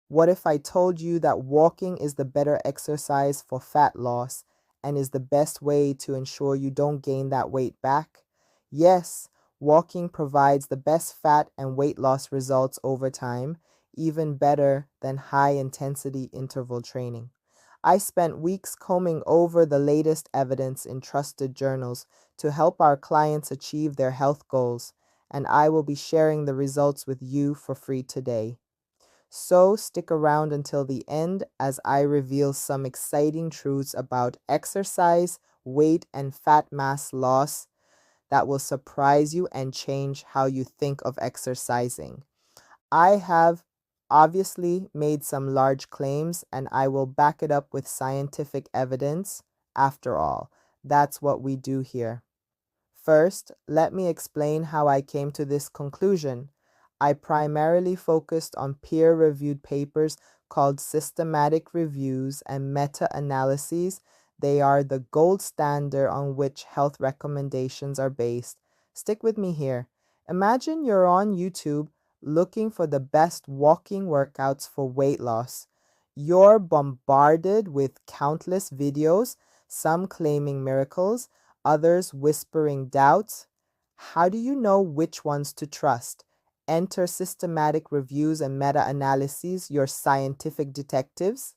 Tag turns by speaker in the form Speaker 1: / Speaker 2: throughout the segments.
Speaker 1: What if I told you that walking is the better exercise for fat loss and is the best way to ensure you don't gain that weight back? Yes, walking provides the best fat and weight loss results over time, even better than high-intensity interval training. I spent weeks combing over the latest evidence in trusted journals to help our clients achieve their health goals, and I will be sharing the results with you for free today. So stick around until the end as I reveal some exciting truths about exercise, weight, and fat mass loss that will surprise you and change how you think of exercising. I have obviously made some large claims and I will back it up with scientific evidence. After all, that's what we do here. First, let me explain how I came to this conclusion. I primarily focused on peer-reviewed papers called systematic reviews and meta-analyses. They are the gold standard on which health recommendations are based. Stick with me here. Imagine you're on YouTube looking for the best walking workouts for weight loss. You're bombarded with countless videos, some claiming miracles, others whispering doubts. How do you know which ones to trust? Enter systematic reviews and meta-analyses, your scientific detectives.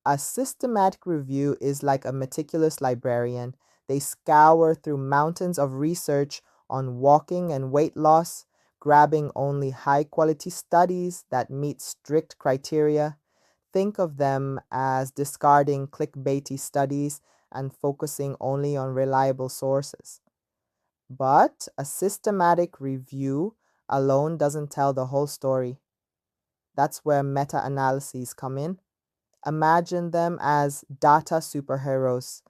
Speaker 1: A systematic review is like a meticulous librarian. They scour through mountains of research on walking and weight loss, grabbing only high-quality studies that meet strict criteria. Think of them as discarding clickbaity studies and focusing only on reliable sources. But a systematic review alone doesn't tell the whole story. That's where meta-analyses come in. Imagine them as data superheroes.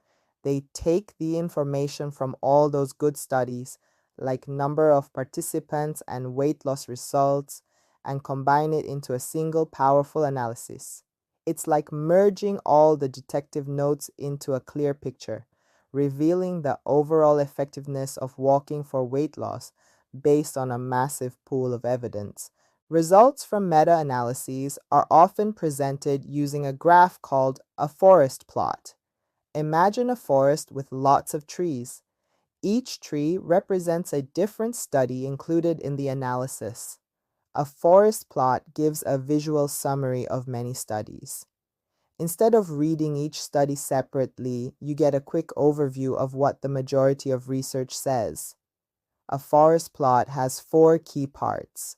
Speaker 1: They take the information from all those good studies, like number of participants and weight loss results, and combine it into a single powerful analysis. It's like merging all the detective notes into a clear picture, revealing the overall effectiveness of walking for weight loss based on a massive pool of evidence. Results from meta-analyses are often presented using a graph called a forest plot. Imagine a forest with lots of trees. Each tree represents a different study included in the analysis. A forest plot gives a visual summary of many studies. Instead of reading each study separately, you get a quick overview of what the majority of research says. A forest plot has 4 key parts.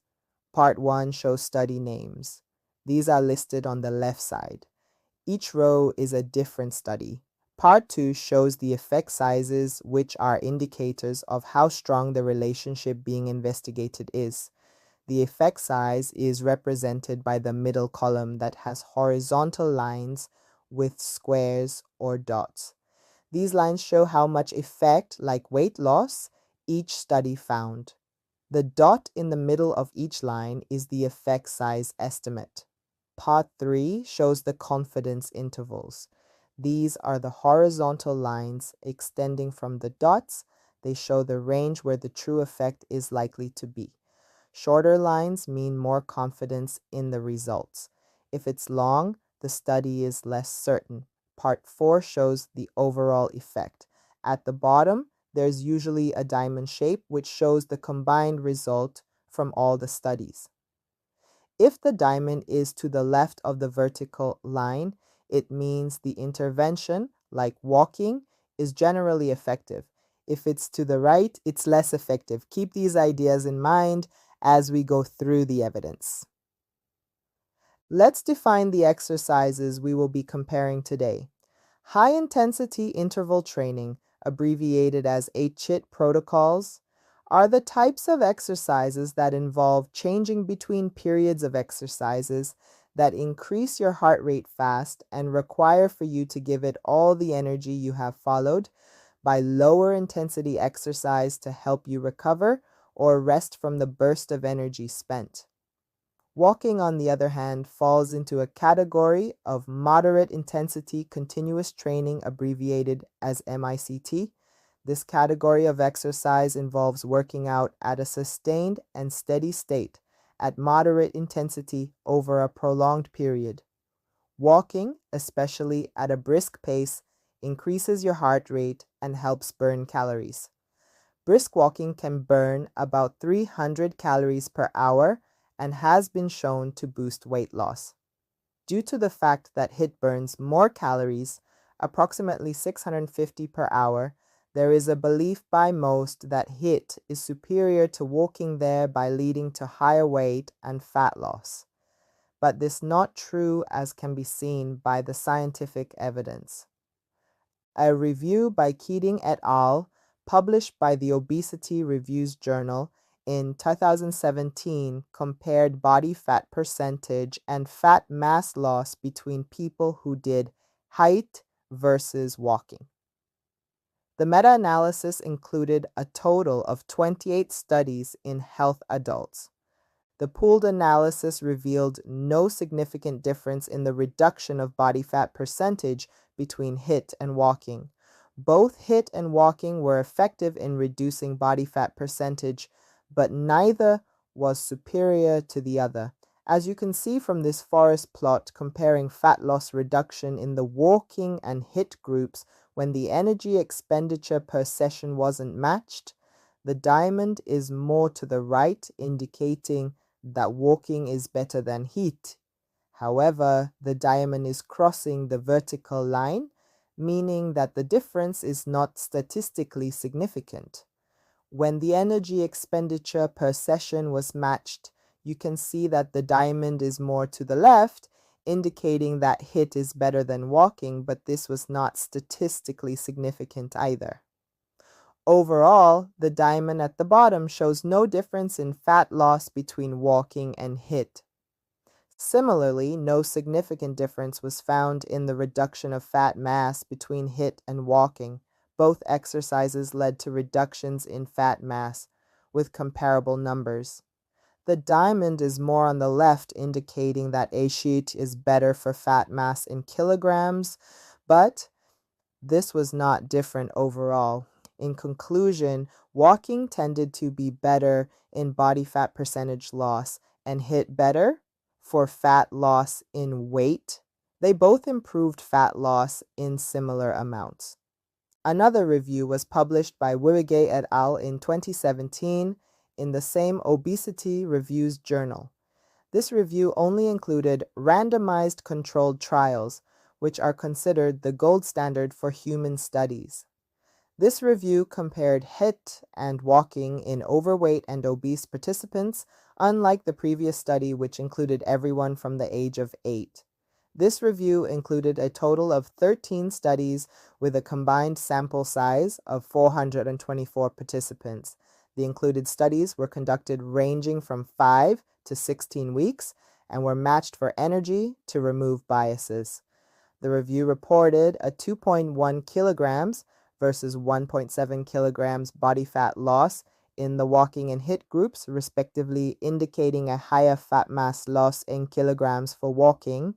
Speaker 1: Part 1 shows study names. These are listed on the left side. Each row is a different study. Part 2 shows the effect sizes, which are indicators of how strong the relationship being investigated is. The effect size is represented by the middle column that has horizontal lines with squares or dots. These lines show how much effect, like weight loss, each study found. The dot in the middle of each line is the effect size estimate. Part 3 shows the confidence intervals. These are the horizontal lines extending from the dots. They show the range where the true effect is likely to be. Shorter lines mean more confidence in the results. If it's long, the study is less certain. Part 4 shows the overall effect. At the bottom, there's usually a diamond shape which shows the combined result from all the studies. If the diamond is to the left of the vertical line, it means the intervention, like walking, is generally effective. If it's to the right, it's less effective. Keep these ideas in mind as we go through the evidence. Let's define the exercises we will be comparing today. High-intensity interval training, abbreviated as HIIT protocols, are the types of exercises that involve changing between periods of exercises that increase your heart rate fast and require for you to give it all the energy you have followed by lower intensity exercise to help you recover or rest from the burst of energy spent. Walking, on the other hand, falls into a category of moderate intensity continuous training, abbreviated as MICT. This category of exercise involves working out at a sustained and steady state at moderate intensity over a prolonged period. Walking, especially at a brisk pace, increases your heart rate and helps burn calories. Brisk walking can burn about 300 calories per hour and has been shown to boost weight loss. Due to the fact that HIIT burns more calories, approximately 650 per hour, there is a belief by most that HIIT is superior to walking, thereby leading to higher weight and fat loss. But this is not true, as can be seen by the scientific evidence. A review by Keech et al., published by the Obesity Reviews Journal in 2017, compared body fat percentage and fat mass loss between people who did HIIT versus walking. The meta-analysis included a total of 28 studies in health adults. The pooled analysis revealed no significant difference in the reduction of body fat percentage between HIIT and walking. Both HIIT and walking were effective in reducing body fat percentage, but neither was superior to the other. As you can see from this forest plot comparing fat loss reduction in the walking and HIIT groups when the energy expenditure per session wasn't matched, the diamond is more to the right, indicating that walking is better than HIIT. However, the diamond is crossing the vertical line, meaning that the difference is not statistically significant. When the energy expenditure per session was matched, you can see that the diamond is more to the left, indicating that HIIT is better than walking, but this was not statistically significant either. Overall, the diamond at the bottom shows no difference in fat loss between walking and HIIT. Similarly, no significant difference was found in the reduction of fat mass between HIIT and walking. Both exercises led to reductions in fat mass with comparable numbers. The diamond is more on the left, indicating that HIIT is better for fat mass in kilograms, but this was not different overall. In conclusion, walking tended to be better in body fat percentage loss and HIIT better for fat loss in weight. They both improved fat loss in similar amounts. Another review was published by Wewege et al. In 2017 in the same Obesity Reviews Journal. This review only included randomized controlled trials, which are considered the gold standard for human studies. This review compared HIIT and walking in overweight and obese participants, unlike the previous study, which included everyone from the age of 8. This review included a total of 13 studies with a combined sample size of 424 participants. The included studies were conducted ranging from 5 to 16 weeks and were matched for energy to remove biases. The review reported a 2.1 kilograms versus 1.7 kilograms body fat loss in the walking and HIIT groups, respectively, indicating a higher fat mass loss in kilograms for walking,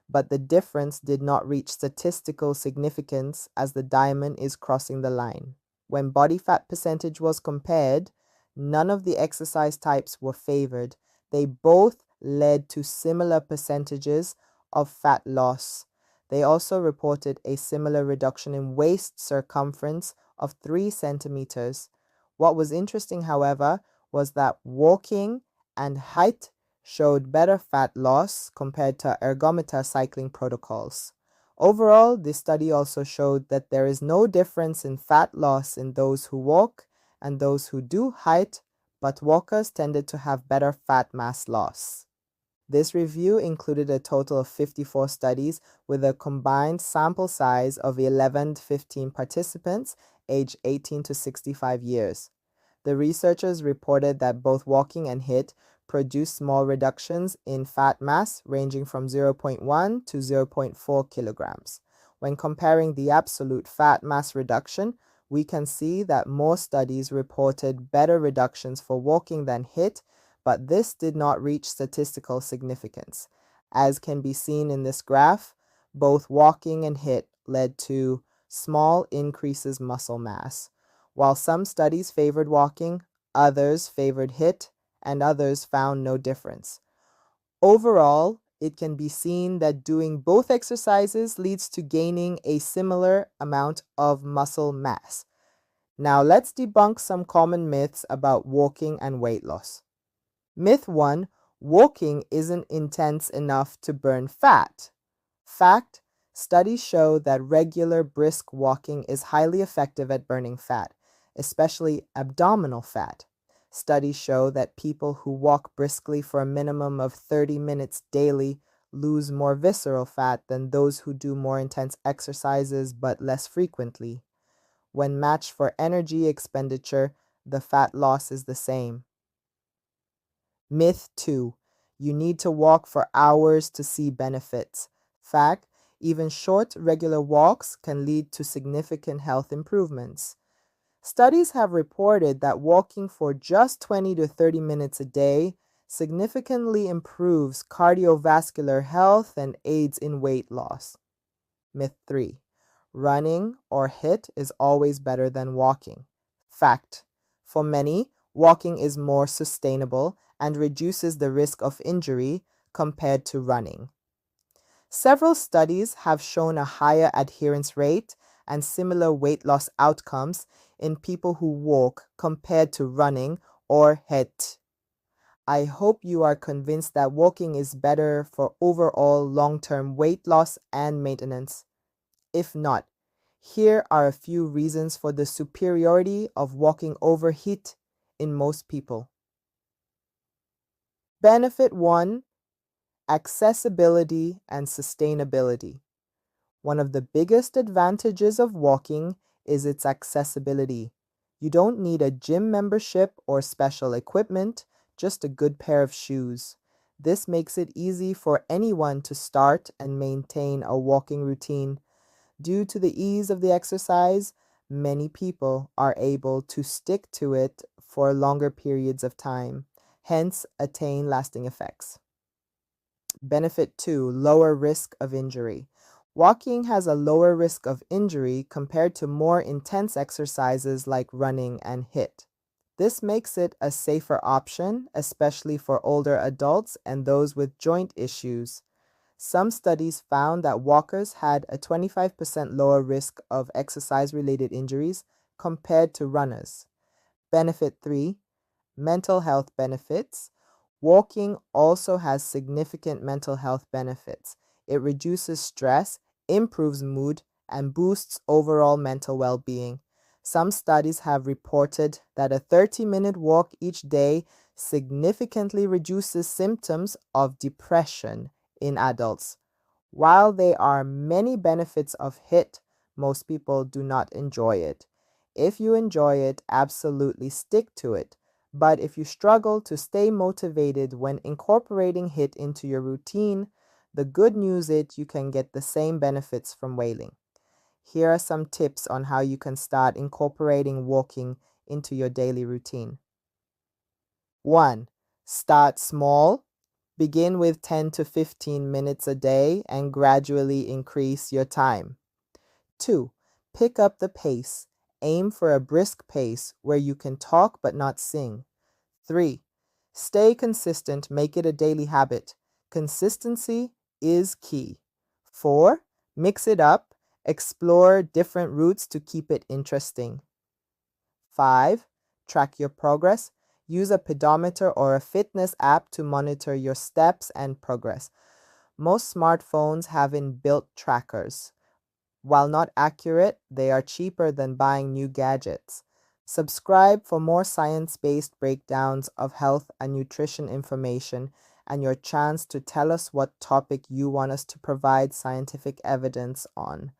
Speaker 1: but the difference did not reach statistical significance as the diamond is crossing the line. When body fat percentage was compared, none of the exercise types were favored. They both led to similar percentages of fat loss. They also reported a similar reduction in waist circumference of 3 centimeters. What was interesting, however, was that walking and HIIT showed better fat loss compared to ergometer cycling protocols. Overall, this study also showed that there is no difference in fat loss in those who walk and those who do HIIT, but walkers tended to have better fat mass loss. This review included a total of 54 studies with a combined sample size of 11 to 15 participants aged 18 to 65 years. The researchers reported that both walking and HIIT produced small reductions in fat mass ranging from 0.1 to 0.4 kilograms. When comparing the absolute fat mass reduction, we can see that more studies reported better reductions for walking than HIIT, but this did not reach statistical significance. As can be seen in this graph, both walking and HIIT led to small increases muscle mass. While some studies favored walking, others favored HIIT, and others found no difference. Overall, it can be seen that doing both exercises leads to gaining a similar amount of muscle mass. Now let's debunk some common myths about walking and weight loss. Myth 1: walking isn't intense enough to burn fat. Fact: studies show that regular brisk walking is highly effective at burning fat, especially abdominal fat. Studies show that people who walk briskly for a minimum of 30 minutes daily lose more visceral fat than those who do more intense exercises but less frequently. When matched for energy expenditure, the fat loss is the same. Myth 2: you need to walk for hours to see benefits. Fact: even short, regular walks can lead to significant health improvements. Studies have reported that walking for just 20 to 30 minutes a day significantly improves cardiovascular health and aids in weight loss. Myth 3: running or HIIT is always better than walking. Fact: for many, walking is more sustainable and reduces the risk of injury compared to running. Several studies have shown a higher adherence rate and similar weight loss outcomes in people who walk compared to running or HIIT. I hope you are convinced that walking is better for overall long-term weight loss and maintenance. If not, here are a few reasons for the superiority of walking over HIIT in most people. Benefit 1: accessibility and sustainability. One of the biggest advantages of walking is its accessibility. You don't need a gym membership or special equipment, just a good pair of shoes. This makes it easy for anyone to start and maintain a walking routine. Due to the ease of the exercise, many people are able to stick to it for longer periods of time, hence attain lasting effects. Benefit 2: lower risk of injury. Walking has a lower risk of injury compared to more intense exercises like running and HIIT. This makes it a safer option, especially for older adults and those with joint issues. Some studies found that walkers had a 25% lower risk of exercise-related injuries compared to runners. Benefit 3: mental health benefits. Walking also has significant mental health benefits. It reduces stress, improves mood, and boosts overall mental well-being. Some studies have reported that a 30-minute walk each day significantly reduces symptoms of depression in adults. While there are many benefits of HIIT, most people do not enjoy it. If you enjoy it, absolutely stick to it. But if you struggle to stay motivated when incorporating HIIT into your routine, the good news is you can get the same benefits from whaling. Here are some tips on how you can start incorporating walking into your daily routine. 1. Start small. Begin with 10 to 15 minutes a day and gradually increase your time. 2. Pick up the pace. Aim for a brisk pace where you can talk but not sing. 3. Stay consistent. Make it a daily habit. Consistency is key. 4. Mix it up. Explore different routes to keep it interesting. 5. Track your progress. Use a pedometer or a fitness app to monitor your steps and progress. Most smartphones have inbuilt trackers. While not accurate, they are cheaper than buying new gadgets. Subscribe for more science-based breakdowns of health and nutrition information and your chance to tell us what topic you want us to provide scientific evidence on.